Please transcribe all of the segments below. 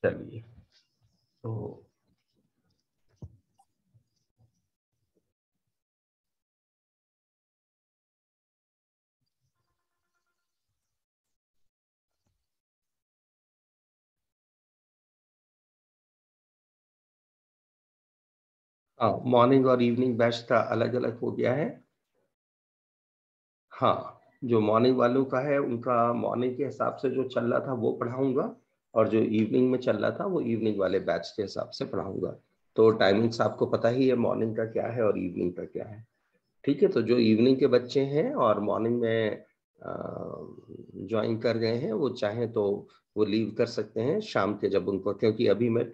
चलिए, तो हाँ, मॉर्निंग और इवनिंग बैच का अलग अलग हो गया है। हाँ, जो मॉर्निंग वालों का है उनका मॉर्निंग के हिसाब से जो चल रहा था वो पढ़ाऊंगा, और जो इवनिंग में चल रहा था वो इवनिंग वाले बैच के हिसाब से पढ़ाऊंगा। तो टाइमिंग्स आपको पता ही है मॉर्निंग का क्या है और इवनिंग का क्या है। ठीक है, तो जो इवनिंग के बच्चे हैं और मॉर्निंग में ज्वाइन कर गए हैं वो चाहें तो वो लीव कर सकते हैं शाम के, जब उनको, क्योंकि अभी मैं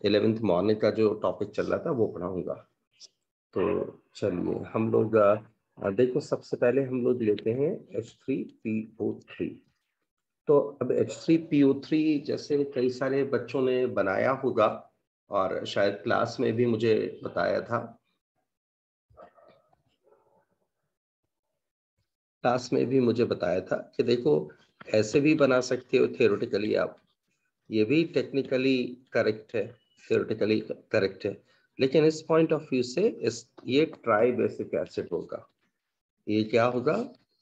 11th मॉर्निंग का जो टॉपिक चल रहा था वो पढ़ाऊंगा। तो चलिए हम लोग देखो, सबसे पहले हम लोग लेते हैं H3PO3। तो अब H3PO3 जैसे कई सारे बच्चों ने बनाया होगा और शायद क्लास में भी मुझे बताया था, क्लास में भी मुझे बताया था कि देखो ऐसे भी बना सकते हो थियोरेटिकली आप, ये भी टेक्निकली करेक्ट है, थियोरेटिकली करेक्ट है, लेकिन इस पॉइंट ऑफ व्यू से ये ट्राई बेसिक एसिड होगा। ये क्या होगा?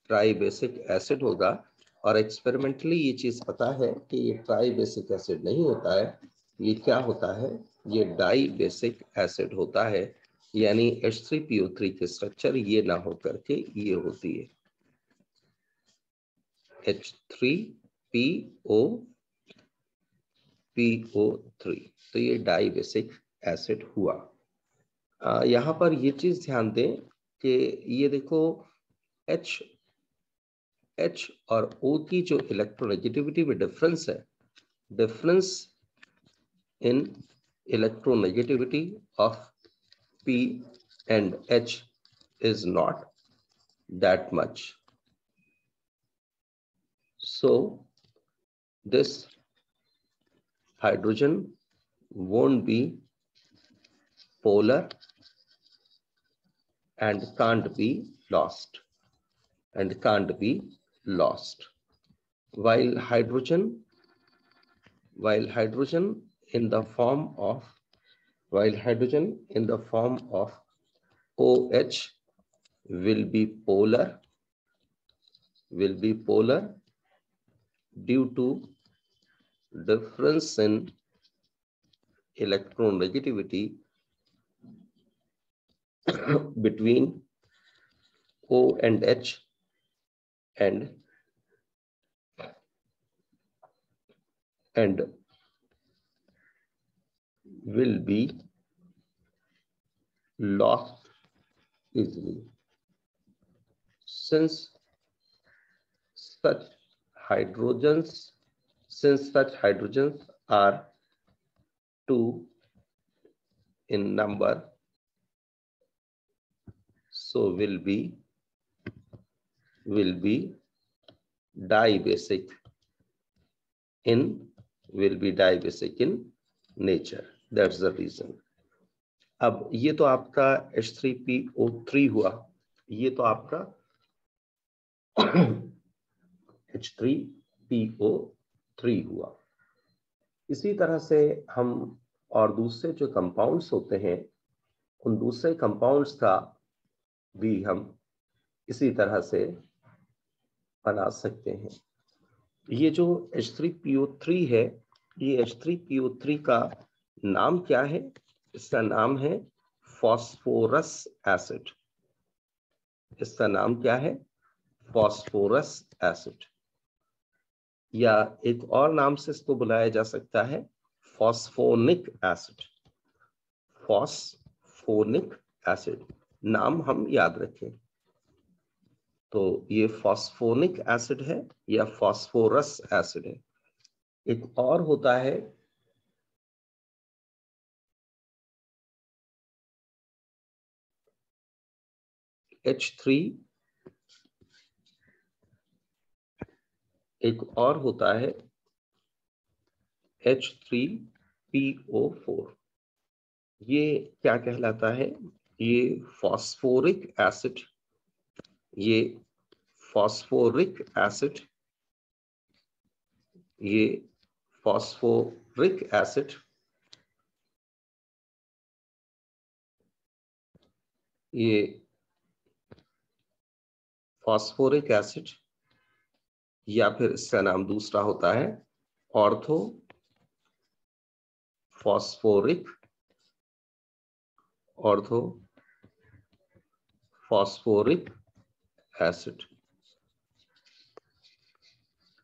ट्राई बेसिक एसिड होगा। और एक्सपेरिमेंटली ये चीज पता है कि ये ट्राई बेसिक एसिड नहीं होता है, ये क्या होता है? ये डाई बेसिक एसिड होता है। यानी H3PO3 की स्ट्रक्चर ये ना होकर के ये होती है H3PO3। तो ये डाई बेसिक एसिड हुआ। यहाँ पर ये चीज ध्यान दें कि ये देखो H और O की जो इलेक्ट्रोनेगेटिविटी में डिफरेंस है, difference in electronegativity of P and H is not that much. So this hydrogen won't be polar and can't be lost, while hydrogen in the form of OH will be polar due to difference in electronegativity between O and H and will be lost easily. Since such hydrogens are 2 in number, so will be dibasic in nature. That's the reason. अब ये तो आपका H3PO3 हुआ, ये तो आपका H3PO3 हुआ। इसी तरह से हम और दूसरे जो कंपाउंड्स होते हैं, उन दूसरे कंपाउंड्स का भी हम इसी तरह से बना सकते हैं। ये जो H3PO3 है, ये H3PO3 का नाम क्या है? इसका नाम है फॉस्फोरस एसिड। इसका नाम क्या है? फॉस्फोरस एसिड, या एक और नाम से इसको बुलाया जा सकता है फॉस्फोनिक एसिड। फॉस्फोनिक एसिड नाम हम याद रखें। तो ये फॉस्फोनिक एसिड है या फॉस्फोरस एसिड है। एक और होता है H3, एक और होता है H3PO4। ये क्या कहलाता है? ये फॉस्फोरिक एसिड, ये फॉस्फोरिक एसिड, ये phosphoric acid, ये phosphoric acid, या फिर इसका नाम दूसरा होता है ऑर्थो फॉस्फोरिक एसिड।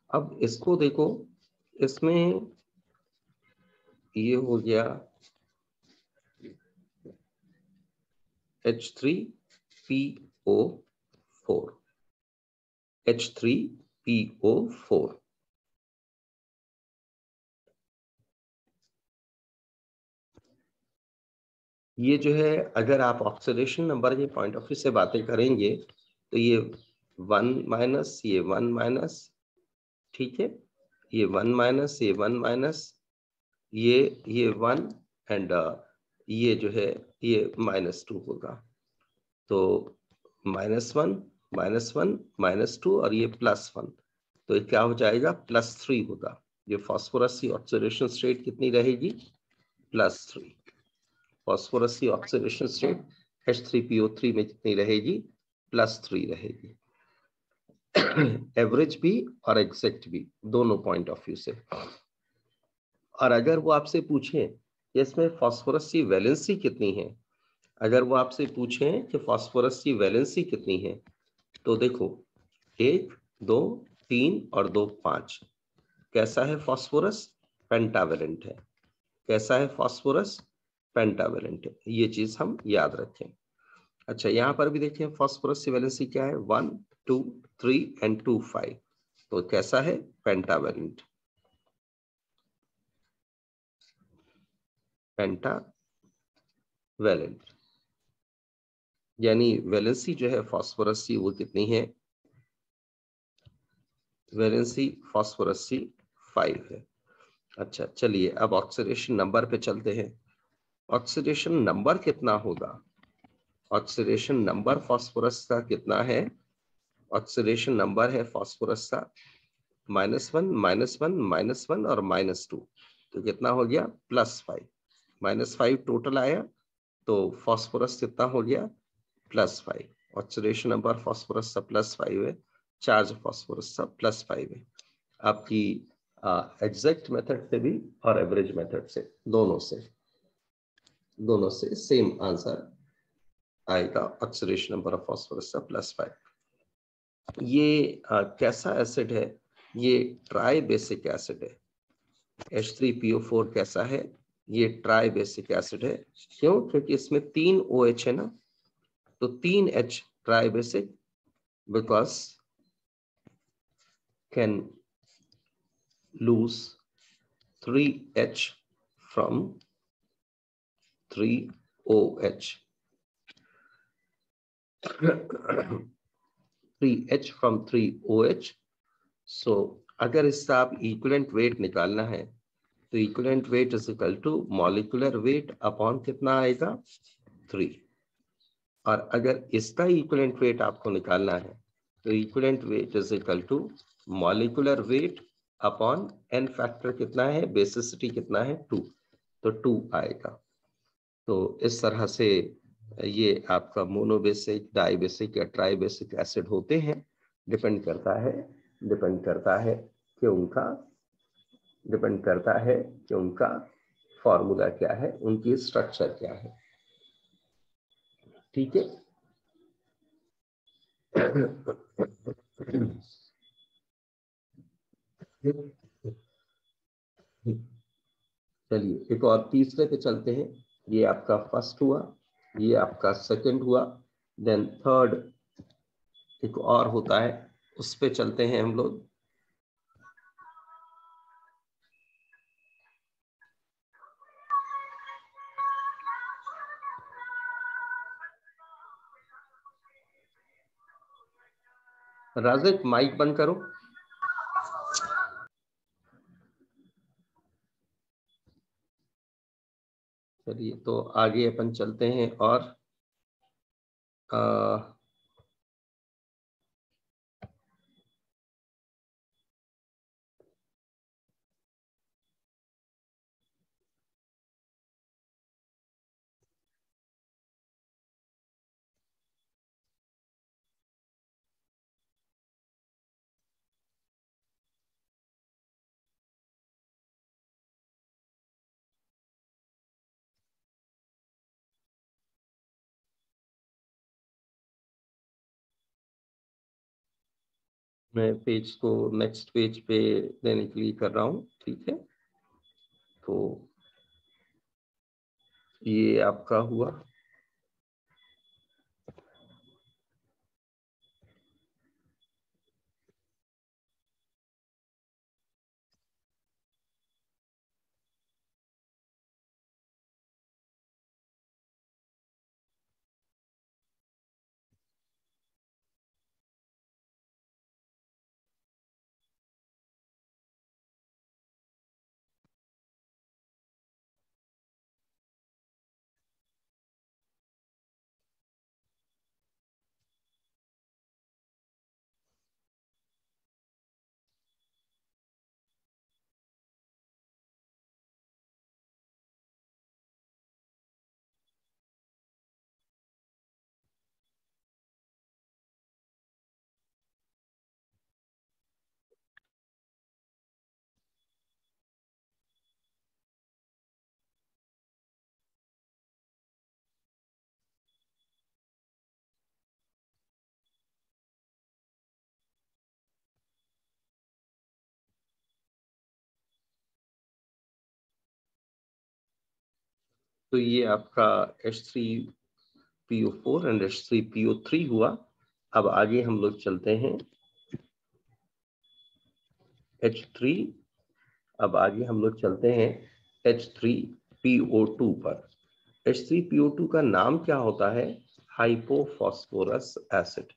अब इसको देखो, इसमें ये हो गया H3PO4, H3PO4। ये जो है, अगर आप ऑक्सीडेशन नंबर के पॉइंट ऑफ व्यू से बातें करेंगे तो ये 1 माइनस, ये 1 माइनस, ठीक है, ये 1 माइनस, ये 1 माइनस, ये 1 एंड ये जो है ये -2 होगा। तो -1 -1 -2 और ये +1, तो ये क्या हो जाएगा, +3 होगा। ये फास्फोरस की ऑक्सीडेशन स्टेट कितनी रहेगी, +3। फास्फोरस की ऑक्सीडेशन स्टेट H3PO3 में कितनी रहेगी, +3 रहेगी। एवरेज भी और एग्जैक्ट भी, दोनों पॉइंट ऑफ व्यू से। और अगर वो आपसे पूछे इसमें फास्फोरस की वैलेंसी कितनी है, अगर वो आपसे पूछें कि फास्फोरस की वैलेंसी कितनी है, तो देखो 1 2 3 और 2 5। कैसा है फास्फोरस, पेंटावेलेंट है। कैसा है फास्फोरस, पेंटावेलेंट है। ये चीज हम याद रखें। अच्छा, यहां पर भी देखें फास्फोरस की वैलेंसी क्या है, 1 2 3 एंड 2 5। तो कैसा है, पेंटावेलेंट, पेंटावेलेंट। यानी वैलेंसी जो है फास्फोरस की वो कितनी है, वैलेंसी फास्फोरस की 5 है। अच्छा चलिए, अब ऑक्सीडेशन नंबर पे चलते हैं। ऑक्सीडेशन नंबर कितना होगा, ऑक्सीडेशन नंबर फास्फोरस का कितना है, ऑक्सीडेशन नंबर है फास्फोरस का -1 -1 -1 और -2। तो कितना हो गया, +5। -5 टोटल आया, तो फास्फोरस कितना हो गया, +5। ऑक्सीडेशन नंबर फास्फोरस का +5 है, चार्ज फास्फोरस का +5 है। आपकी एग्जैक्ट मेथड से भी और एवरेज मेथड से, दोनों से सेम आंसर आएगा। ऑक्सीडेशन नंबर ऑफ फास्फोरस का +5। ये कैसा एसिड है, ये ट्राई बेसिक एसिड है। H3PO4 कैसा है, ये ट्राई बेसिक एसिड है। क्यों, क्योंकि इसमें 3 OH है ना, तो 3 H tribasic, because can lose 3H from 3OH 3H from 3OH। So अगर इसका आप इक्विवेलेंट वेट निकालना है, तो equivalent weight is equal to molecular weight upon कितना आएगा, 3। और अगर इसका इक्विवेलेंट वेट आपको निकालना है, तो equivalent weight is equal to molecular weight upon n factor कितना है, बेसिसिटी कितना है, 2, तो 2 आएगा। तो इस तरह से ये आपका मोनोबेसिक, डाइबेसिक या ट्राइबेसिक एसिड होते हैं। डिपेंड करता है कि उनका फॉर्मूला क्या है, उनकी स्ट्रक्चर क्या है, ठीक है। चलिए एक और तीसरे पे चलते हैं। ये आपका फर्स्ट हुआ, ये आपका सेकंड हुआ, देन थर्ड एक और होता है, उस पे चलते हैं हम लोग। राजिक माइक बंद करो। चलिए तो आगे अपन चलते हैं और मैं पेज को नेक्स्ट पेज पे देने के लिए कर रहा हूँ, ठीक है। तो ये आपका हुआ। तो ये आपका H3PO4 एंड H3PO3 हुआ। अब आगे हम लोग चलते हैं H3, अब आगे हम लोग चलते हैं H3PO2 पर। H3PO2 का नाम क्या होता है? Hypophosphorous acid.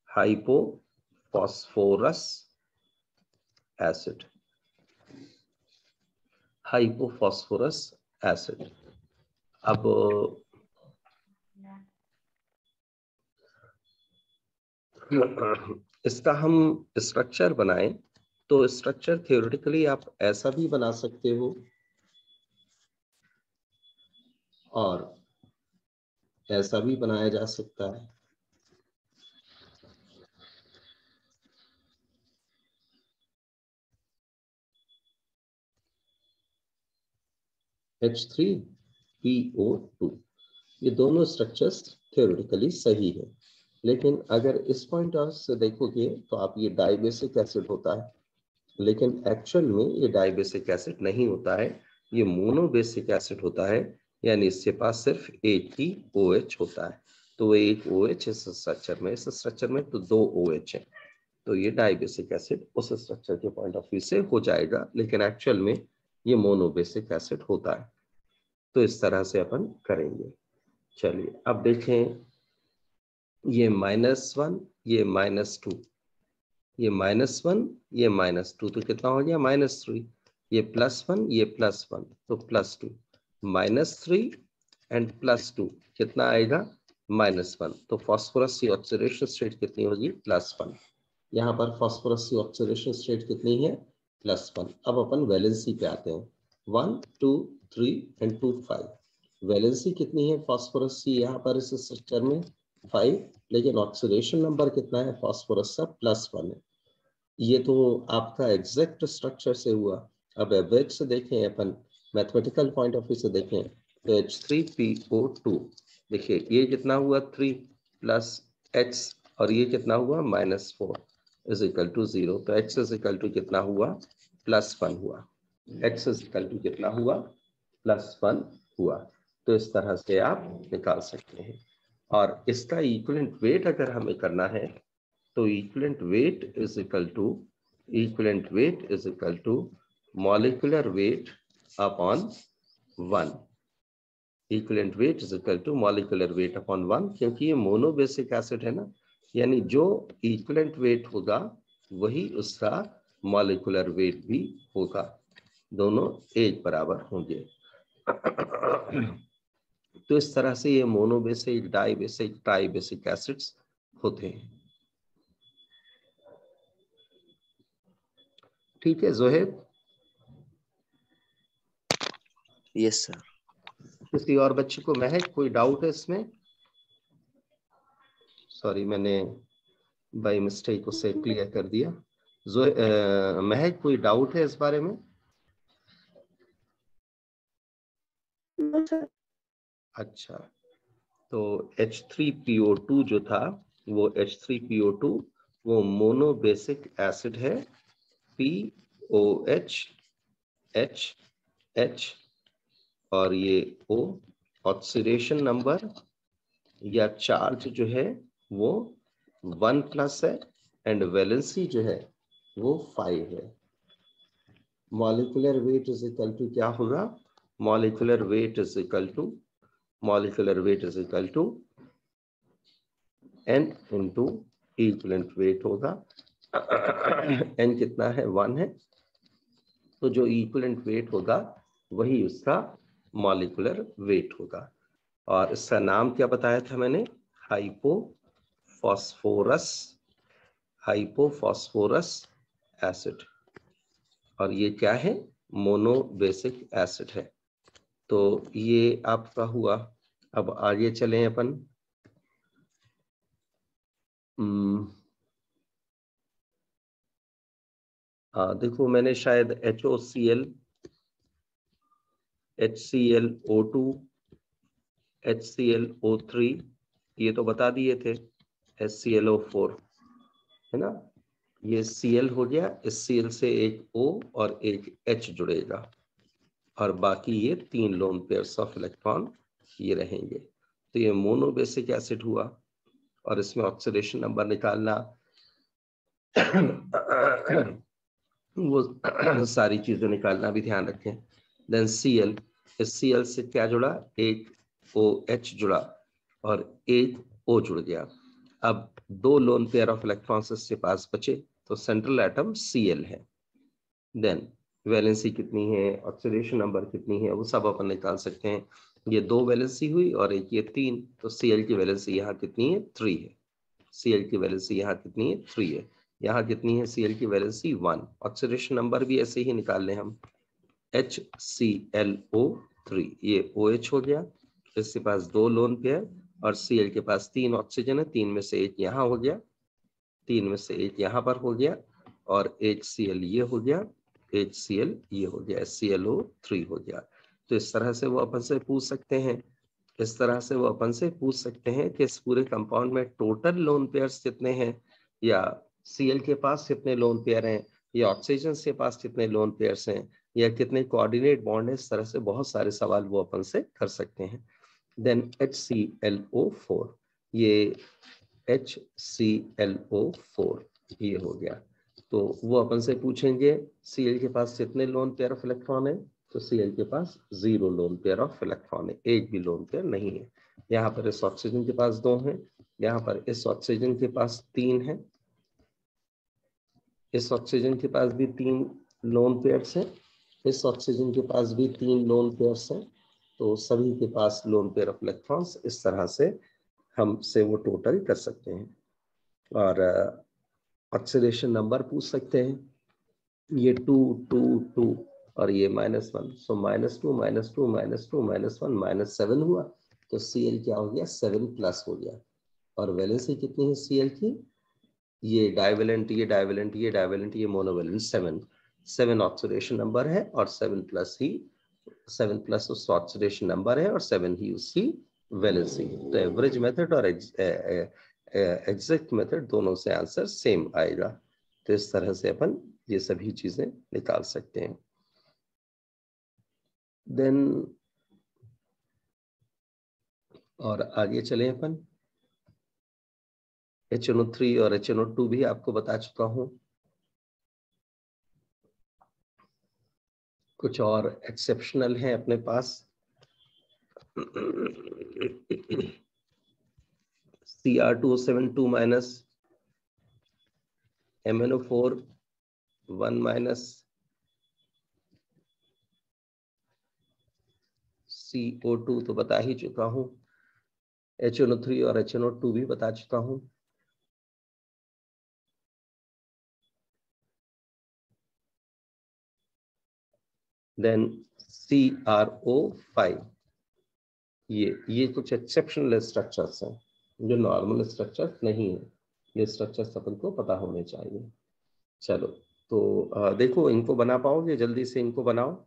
Hypophosphorous acid, hypophosphorous acid. अब इसका हम स्ट्रक्चर बनाएं तो स्ट्रक्चर थ्योरेटिकली आप ऐसा भी बना सकते हो और ऐसा भी बनाया जा सकता है। H3PO2, ये दोनों स्ट्रक्चर्स थ्योरेटिकली सही है, लेकिन अगर इस पॉइंट ऑफ से देखोगे तो आप ये डाइबेसिक एसिड होता है, लेकिन एक्चुअल में ये डाइबेसिक एसिड नहीं होता है, ये मोनोबेसिक एसिड होता है। यानी इसके पास सिर्फ एक ही OH होता है। तो एक OH इस स्ट्रक्चर में तो दो OH है, तो ये डाइबेसिक एसिड उस स्ट्रक्चर के पॉइंट ऑफ व्यू से हो जाएगा, लेकिन एक्चुअल में ये मोनोबेसिक एसिड होता है। तो इस तरह से अपन करेंगे। चलिए अब देखें, ये -1, ये -2, ये -1, ये -2, तो कितना हो गया? -3। ये +1, ये +1, तो +2। -3 एंड +2 कितना आएगा? -1। तो फास्फोरस की ऑक्सीडेशन स्टेट कितनी होगी? +1। यहाँ पर फास्फोरस की ऑक्सीडेशन स्टेट कितनी है? +1। अब अपन वैलेंसी पे आते हैं। 1, 2, 3 एंड 2, 5। वैलेंसी कितनी है फास्फोरस की यहाँ पर इस स्ट्रक्चर में? 5, लेकिन ऑक्सीडेशन नंबर कितना है फास्फोरस का? +1 है। ये तो आपका एग्जैक्ट स्ट्रक्चर से हुआ। अब एवरेज से देखें अपन, मैथमेटिकल पॉइंट ऑफ व्यू से देखें तो H3PO2, देखिए ये कितना हुआ? 3 + X, और ये कितना हुआ? -4 = 0। तो X = कितना हुआ? +1 हुआ। X = कितना हुआ? +1 हुआ। तो इस तरह से आप निकाल सकते हैं। और इसका इक्विवेलेंट वेट अगर हमें करना है तो equivalent weight is equal to molecular weight upon 1। Equivalent weight is equal to molecular weight upon 1, क्योंकि ये मोनोबेसिक एसिड है ना, यानी जो इक्विवेलेंट वेट होगा वही उसका मॉलिक्यूलर वेट भी होगा, दोनों एक बराबर होंगे। तो इस तरह से ये मोनोबेसिक, डाइबेसिक, ट्राइबेसिक एसिड्स होते हैं। ठीक है जोहेब? Yes sir. किसी और बच्चे को, महक, कोई डाउट है इसमें? सॉरी, मैंने बाय मिस्टेक उसे क्लियर कर दिया। महक, कोई डाउट है इस बारे में? No sir. अच्छा, तो H3PO2 जो था वो H3PO2 वो मोनोबेसिक एसिड है, POH H और ये O। ऑक्सीडेशन नंबर या चार्ज जो है वो 1+ है एंड वैलेंसी जो है वो 5 है। Molecular weight is equal to क्या होगा? Molecular weight is equal to n into equivalent weight होगा। n कितना है? 1 है, तो जो इक्विवेलेंट वेट होगा वही उसका मॉलिक्यूलर वेट होगा। और इसका नाम क्या बताया था मैंने? Hypophosphorous acid. और ये क्या है? मोनोबेसिक एसिड है। तो ये आपका हुआ। अब आगे चलें अपन। देखो मैंने शायद HOCl, HClO2, HClO3 ये तो बता दिए थे। HClO4 है ना, ये Cl हो गया। इस Cl से एक O और एक H जुड़ेगा और बाकी ये 3 लोन पेयर्स ऑफ इलेक्ट्रॉन ये रहेंगे। तो ये मोनोबेसिक एसिड हुआ और इसमें ऑक्सीडेशन नंबर निकालना वो सारी चीजें निकालना भी ध्यान रखें। देन Cl, इस Cl से क्या जुड़ा? एक OH जुड़ा और एक O जुड़ गया। अब 2 लोन पेयर ऑफ इलेक्ट्रॉन्स इसके पास बचे, तो सेंट्रल एटम Cl है। देन वैलेंसी कितनी है, ऑक्सीडेशन नंबर कितनी है, वो सब अपन निकाल सकते हैं। ये 2 वैलेंसी हुई और एक ये 3, तो Cl की वैलेंसी यहाँ कितनी है? 3 है। Cl की वैलेंसी यहाँ कितनी है? 3 है। यहाँ कितनी है? Cl की वैलेंसी 1। ऑक्सीडेशन नंबर भी ऐसे ही निकाल लें हम। HClO3 ये OH हो गया, इसके पास 2 लोन पेयर और Cl के पास 3 ऑक्सीजन है। 3 में से एक यहाँ हो गया, 3 में से एक यहाँ पर हो गया और HCl ये हो गया, HCl ये हो गया, ClO3 हो गया। तो इस तरह से वो अपन से पूछ सकते हैं, इस तरह से वो अपन से पूछ सकते हैं कि इस पूरे कंपाउंड में टोटल लोन पेयर्स कितने हैं, या Cl के पास कितने लोन पेयर हैं, या ऑक्सीजन के पास कितने लोन पेयर्स हैं, या कितने कोऑर्डिनेट बॉन्ड है। इस तरह से बहुत सारे सवाल वो अपन से कर सकते हैं। देन HClO4, ये HClO4 ये हो गया। तो वो अपन से पूछेंगे Cl के पास कितने लोन पेयर ऑफ इलेक्ट्रॉन है, तो Cl के पास 0 लोन पेयर ऑफ इलेक्ट्रॉन है, एक भी लोन पेयर नहीं है। यहाँ पर इस ऑक्सीजन के पास 2 हैं, यहाँ पर इस ऑक्सीजन के पास 3 है, इस ऑक्सीजन के पास भी 3 लोन पेयर्स हैं, इस ऑक्सीजन के पास भी 3 लोन पेयर्स हैं। तो सभी के पास लोन पेयर ऑफ इलेक्ट्रॉन्स इस तरह से हमसे वो टोटल कर सकते हैं। और ऑक्सीडेशन नंबर पूछ सकते हैं। ये 2 2 2 और ये -1, सो -2 -2 -2 -1 -7 हुआ। तो Cl क्या हो गया? 7+ हो गया। और वैलेंसी कितनी है Cl की? ये डाइवेलेंट, ये डाइवेलेंट, ये डाइवेलेंट, ये मोनोवेलेंट, 7 ऑक्सीडेशन नंबर है और 7+ उसका ऑक्सीडेशन नंबर है और 7 ही उसकी वैलेंसी है। तो एवरेज मेथड और एग्जैक्ट मेथड दोनों से आंसर सेम आएगा। तो इस तरह से अपन ये सभी चीजें निकाल सकते हैं। देन और आगे चले अपन। HNO3 और HNO2 भी आपको बता चुका हूं। कुछ और एक्सेप्शनल है अपने पास। Cr272 minus, MnO4 1 minus, CO2 तो बता ही चुका हूं, HNO3 और HNO2 भी बता चुका हूं। देन CrO5, ये कुछ एक्सेप्शनल स्ट्रक्चर्स हैं जो नॉर्मल स्ट्रक्चर नहीं है। ये स्ट्रक्चर्स अपन को पता होने चाहिए। चलो तो देखो इनको बना पाओगे? जल्दी से इनको बनाओ।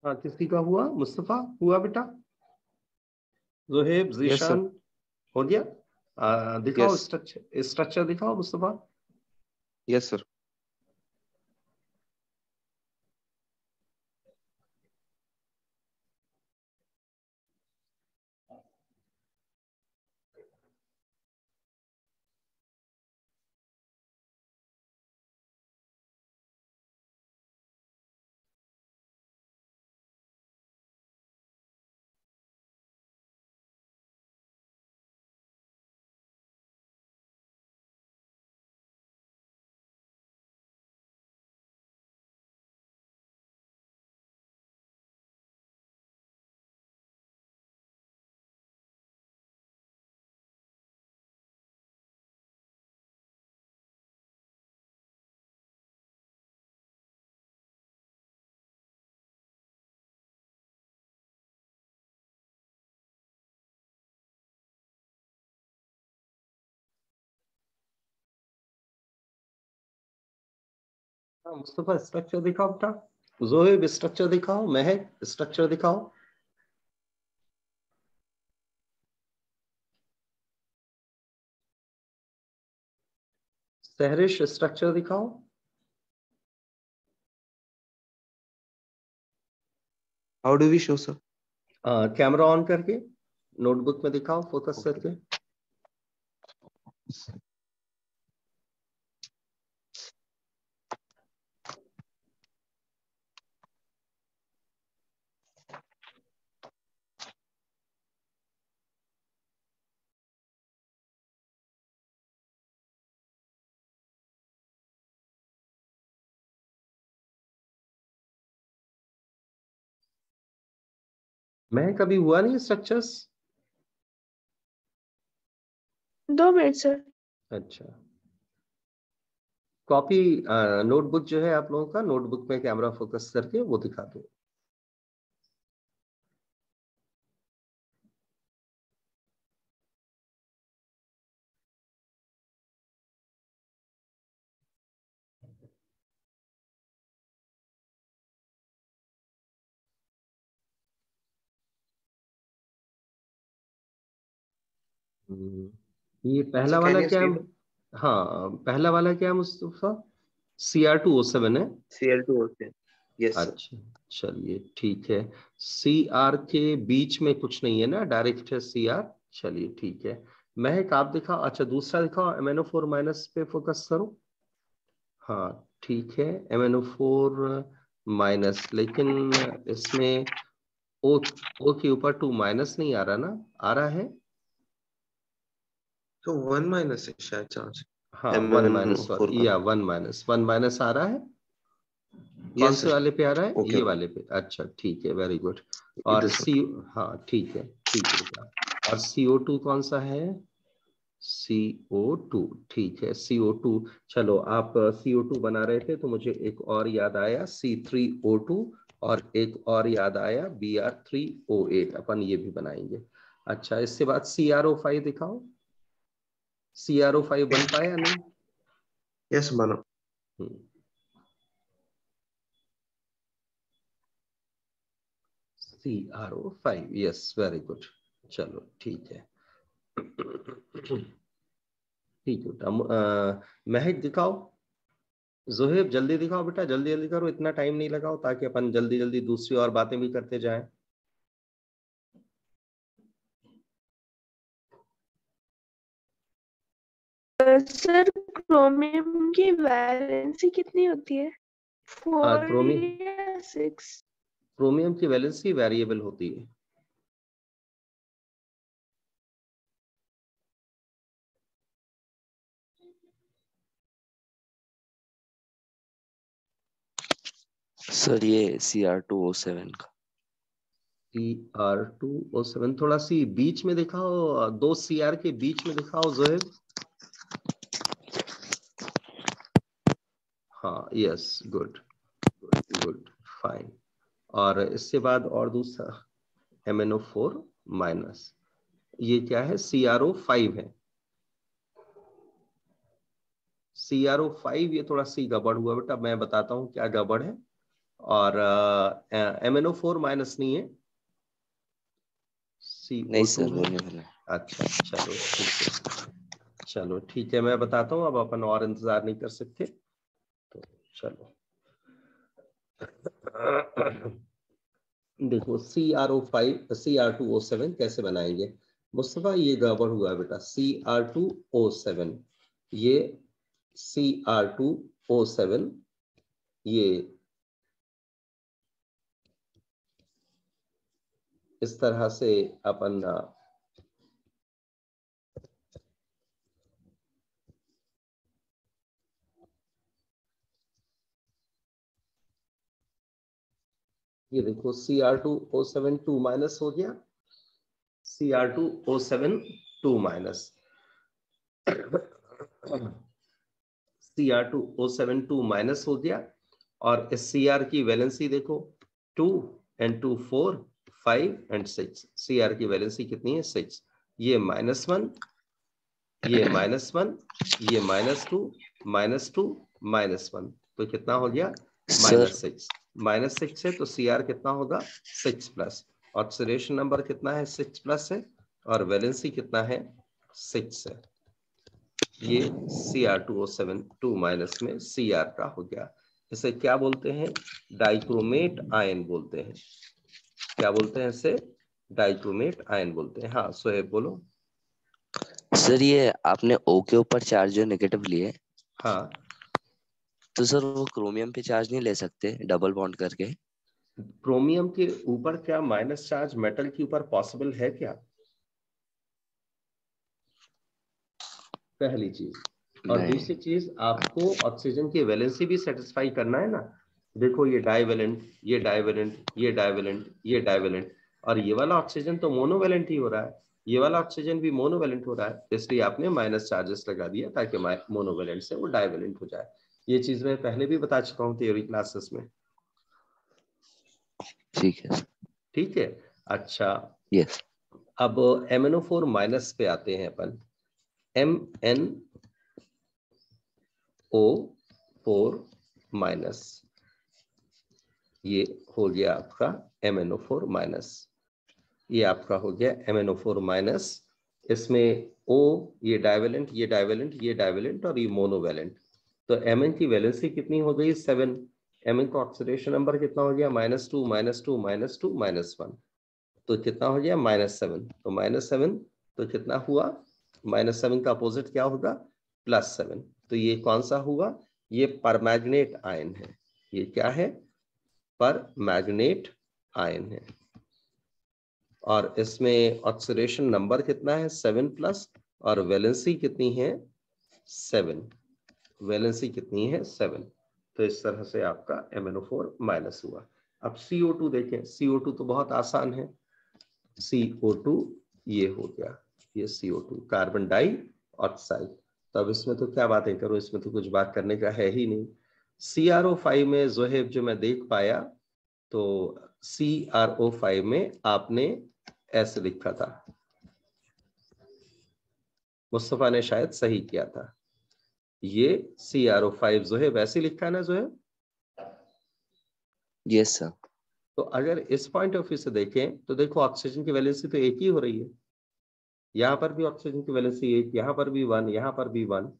हाँ, किसी का हुआ? मुस्तफा हुआ बेटा? Zoheb, yes Zeeshan sir. हो गया? दिखाओ यस। स्ट्रक्चर, स्ट्रक्चर दिखाओ मुस्तफा। Yes sir. हाँ मुस्तफा, स्ट्रक्चर दिखाओ बेटा। जोहेब स्ट्रक्चर दिखाओ। महक स्ट्रक्चर दिखाओ। सहरिश स्ट्रक्चर दिखाओ। How do we show sir? Camera on करके नोटबुक में दिखाओ, फोकस करके। मैं कभी हुआ नहीं स्ट्रक्चर्स। 2 minute sir. अच्छा, कॉपी नोटबुक जो है आप लोगों का, नोटबुक में कैमरा फोकस करके वो दिखा दो। ये पहला सर वाला कैन यू क्या है? सी हाँ, पहला वाला क्या है मुस्तफा? CR207 है। CL2 होते हैं? Yes sir. अच्छा, चलिए ठीक है। CR के बीच में कुछ नहीं है ना, डायरेक्ट है CR। चलिए ठीक है। महक आप दिखाओ। अच्छा, दूसरा दिखाओ, MnO4- पे फोकस करो। हाँ ठीक है, MnO4-, लेकिन इसमें O O के ऊपर 2- नहीं आ रहा ना? आ रहा है? तो 1- है शायद चांस। हाँ, MnO4 का। 1- आ रहा है। कौन यस से सर। वाले पे आ रहा है? ओके ये ओके। वाले पे। अच्छा ठीक है, वेरी गुड। और इधर सर। सी, हाँ ठीक है, ठीक है बेटा। और CO2 कौन सा है? CO2, ठीक है, CO2। चलो, आप CO2 बना रहे थे तो मुझे एक और याद आया, C3O2। और एक और याद आया, Br3O8, अपन ये भी बनाएंगे। अच्छा, इसके बाद CrO5 दिखाओ। CrO5 बन पाया नहीं? यस बनो। CrO5, yes, very good. चलो ठीक है। ठीक है बेटा। महक दिखाओ। जोहेब जल्दी दिखाओ बेटा, जल्दी जल्दी करो, इतना टाइम नहीं लगाओ, ताकि अपन जल्दी जल्दी दूसरी और बातें भी करते जाएं। सर क्रोमियम की वैलेंसी कितनी होती है? 4 या 6? क्रोमियम की वैलेंसी वेरिएबल होती है। सर ये CR2O7 का। CR2O7 थोड़ा सी बीच में दिखाओ, 2 CR के बीच में दिखाओ जोहेब। हाँ, यस, गुड गुड, फाइन। और इसके बाद और दूसरा, MnO4-, ये क्या है? CrO5 है। CrO5 ये थोड़ा सी गड़बड़ हुआ बेटा, मैं बताता हूँ क्या गड़बड़ है। और MnO4 माइनस नहीं है, CO2 नहीं सर, है। होने वाला है। अच्छा चलो ठीक है, चलो ठीक है, मैं बताता हूँ, अब अपन और इंतजार नहीं कर सकते, तो चलो देखो CrO2O7 कैसे बनाएंगे। मुस्तफा ये गड़बड़ हुआ बेटा, Cr2O7, ये Cr2O7, ये इस तरह से अपन ये देखो Cr2O7 2 माइनस हो गया, Cr2O7 2 माइनस, Cr2O7 2 माइनस हो गया, और इस Cr की वैलेंसी देखो 2 and 2 4 5 and 6, Cr की वैलेंसी कितनी है 6, ये -1, ये -1, ये -2 -2 -1, तो कितना हो गया सर -6, -6 है तो Cr कितना होगा 6 प्लस, ऑक्सीडेशन नंबर कितना है 6 प्लस है, और वैलेंसी कितना है 6 है, ये Cr2O7 2 माइनस में Cr का हो गया। इसे क्या बोलते हैं, डाइक्रोमेट आयन बोलते हैं, क्या बोलते हैं इसे, डाइक्रोमेट आयन बोलते हैं। हाँ सोहेब बोलो। सर ये आपने O के ऊपर चार्ज जो नेगेटिव लिए, हाँ तो सर वो क्रोमियम पे चार्ज नहीं ले सकते डबल बॉन्ड करके? क्रोमियम के ऊपर क्या माइनस चार्ज मेटल के ऊपर पॉसिबल है क्या, पहली चीज, और नहीं। दूसरी चीज आपको ऑक्सीजन की वैलेंसी भी सेटिस्फाई करना है ना। देखो ये डाइवेलेंट, ये डाइवेलेंट, ये डाइवेलेंट, ये डाइवेलेंट, और ये वाला ऑक्सीजन तो मोनोवेलेंट ही हो रहा है, ये वाला ऑक्सीजन भी मोनोवेलेंट हो रहा है, इसलिए आपने माइनस चार्जेस लगा दिया ताकि मोनोवेलेंट से वो डाइवेलेंट हो जाए। ये चीज मैं पहले भी बता चुका हूँ थ्योरी क्लासेस में। ठीक है। ठीक है, अच्छा यस। अब MnO4 माइनस पे आते हैं अपन, MnO4 माइनस, ये हो गया आपका MnO4 माइनस, ये आपका हो गया MnO4 माइनस, इसमें O, ये डाइवेलेंट, ये डाइवेलेंट, ये डाइवेलेंट, और ये मोनोवेलेंट, तो Mn की वैलेंसी कितनी हो गई 7, Mn का ऑक्सीडेशन नंबर कितना हो गया -2 -2 -2 -1, तो कितना हो गया -7, तो -7 तो कितना हुआ, -7 का अपोजिट क्या होगा +7, तो ये कौन सा हुआ, ये परमैग्नेट आयन है, ये क्या है परमैग्नेट आयन है, और इसमें ऑक्सीडेशन नंबर कितना है 7 प्लस, और वैलेंसी कितनी है 7, वैलेंसी कितनी है 7, तो इस तरह से आपका MnO4 माइनस हुआ। अब CO2 देखें, CO2 तो बहुत आसान है, CO2 ये हो गया, ये CO2 कार्बन डाई ऑक्साइड, तो अब इसमें तो क्या बातें करो, इसमें तो कुछ बात करने का है ही नहीं। CrO5 में जोहेब जो मैं देख पाया, तो CrO5 में आपने ऐसे लिखा था, मुस्तफा ने शायद सही किया था, ये CrO5 जोहेब ऐसे लिखा है ना जोहेब। Yes sir. तो अगर इस पॉइंट ऑफ व्यू से देखें तो देखो ऑक्सीजन की वैलेंसी तो एक ही हो रही है, यहां पर भी ऑक्सीजन की वैलेंसी एक, यहां पर भी 1, यहां पर भी 1,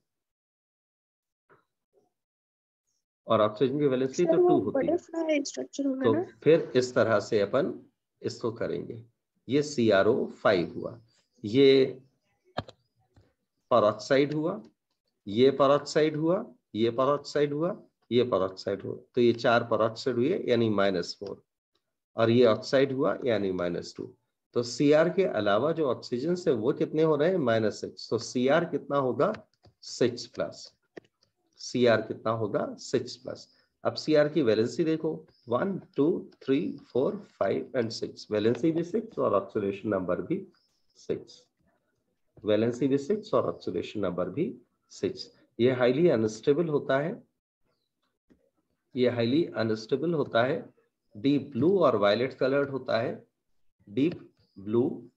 और ऑक्सीजन की वैलेंसी तो 2 होती है, बटरफ्लाई स्ट्रक्चर होगा तो ना। फिर इस तरह से अपन इसको करेंगे, ये CrO5 हुआ, ये परऑक्साइड हुआ, ये परऑक्साइड हुआ, ये परऑक्साइड हुआ, ये परऑक्साइड हुआ, तो ये 4 परऑक्साइड हुए यानी -4, और ये ऑक्साइड हुआ यानी -2, तो Cr के अलावा जो ऑक्सीजन से वो कितने हो रहे हैं -6, तो Cr कितना होगा 6 प्लस, Cr कितना होगा 6 प्लस। अब Cr की वैलेंसी देखो 1 2 3 4 5 एंड 6, वैलेंसी भी 6 और ऑक्सीडेशन नंबर भी 6, वैलेंसी भी 6 और ऑक्सीडेशन नंबर भी 6। ये हाईली अनस्टेबल होता है, ये हाईली अनस्टेबल होता है, डीप ब्लू और वायलेट कलर्ड होता है, डीप ब्लू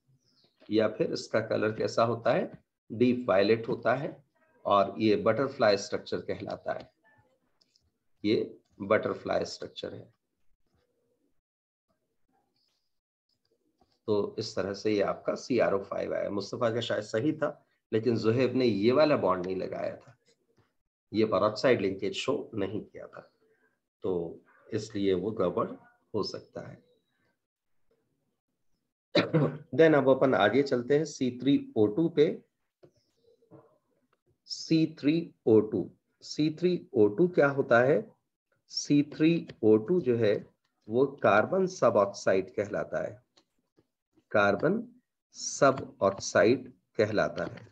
या फिर इसका कलर कैसा होता है डीप वायलेट होता है, और ये बटरफ्लाई स्ट्रक्चर कहलाता है, ये बटरफ्लाई स्ट्रक्चर है। तो इस तरह से ये आपका CrO5 आया। मुस्तफ़ा का शायद सही था, लेकिन ज़ुहैब ने ये वाला बॉन्ड नहीं लगाया था, ये पेरोक्साइड लिंकेज शो नहीं किया था, तो इसलिए वो गड़बड़ हो सकता है। देन अब अपन आगे चलते हैं C3O2 पे। C3O2, C3O2 क्या होता है? C3O2 जो है वो कार्बन सब ऑक्साइड कहलाता है, कार्बन सब ऑक्साइड कहलाता है।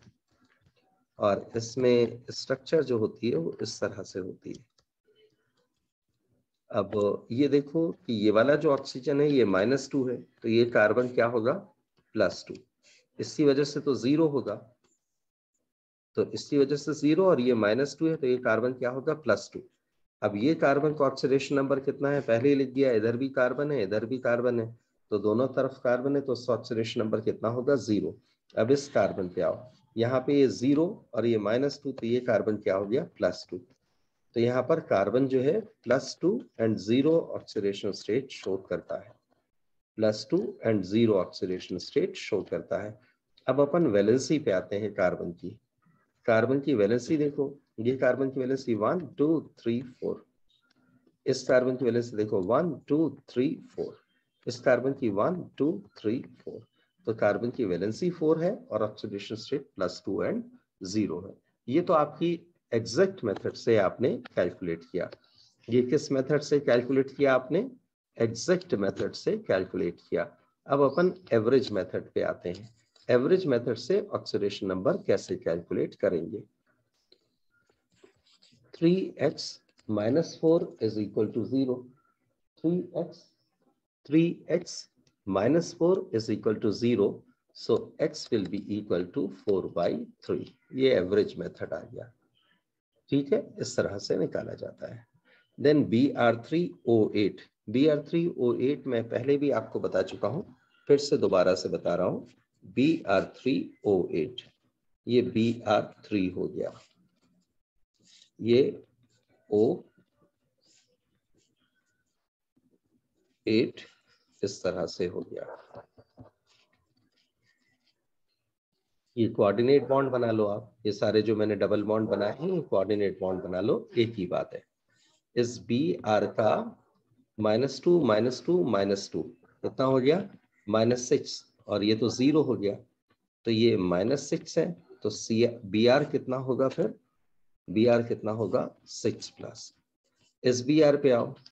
और इसमें स्ट्रक्चर जो होती है वो इस तरह से होती है। अब ये देखो कि ये वाला जो ऑक्सीजन है ये -2 है, तो ये कार्बन क्या होगा? +2। इसकी वजह से तो 0 होगा, तो इसकी वजह से 0, और ये -2 है, तो ये कार्बन क्या होगा? +2। अब ये कार्बन का ऑक्सीडेशन नंबर कितना है? पहले ही लिख दिया, इधर भी कार्बन है, इधर भी कार्बन है, तो दोनों तरफ कार्बन है, तो उसका ऑक्सीडेशन नंबर कितना होगा? 0। अब इस कार्बन पे आओ, यहाँ पे ये 0 और ये -2, तो ये कार्बन क्या हो गया? +2। तो यहाँ पर कार्बन जो है +2 एंड 0 ऑक्सीडेशन स्टेट शो करता है, +2 एंड 0 ऑक्सीडेशन स्टेट शो करता है। अब अपन वैलेंसी पे आते हैं कार्बन की। कार्बन की वैलेंसी देखो, ये कार्बन की वैलेंसी 1 2 3 4, इस कार्बन की वैलेंसी देखो 1 2 3 4, इस कार्बन की 1 2 3 4, तो कार्बन की वैलेंसी 4 है और ऑक्सीडेशन स्टेट +2 एंड 0 है। ये तो आपकी एग्जैक्ट मेथड से आपने कैलकुलेट किया। ये किस मेथड से कैलकुलेट किया आपने? एग्जैक्ट मेथड से कैलकुलेट किया। अब अपन एवरेज मेथड पे आते हैं। एवरेज मेथड से ऑक्सीडेशन नंबर कैसे कैलकुलेट करेंगे? 3x - 4 is equal to 0. 3x - 4 is equal to 0. So x will be equal to 4/3. ये एवरेज मेथड आ गया, ठीक है, इस तरह से निकाला जाता है। देन Br3O8, Br3O8 मैं पहले भी आपको बता चुका हूं, फिर से दोबारा से बता रहा हूं। Br3O8, ये Br3 हो गया, ये O8 इस तरह से हो गया। ये कोऑर्डिनेट बॉन्ड बना लो आप, ये सारे जो मैंने डबल बॉन्ड बनाए हैं कोऑर्डिनेट बॉन्ड बना लो, एक ही बात है। इस Br का -2 -2 -2 कितना हो गया? -6, और ये तो 0 हो गया, तो ये -6 है, तो Br कितना होगा? फिर Br कितना होगा? 6+। इस Br पे आओ,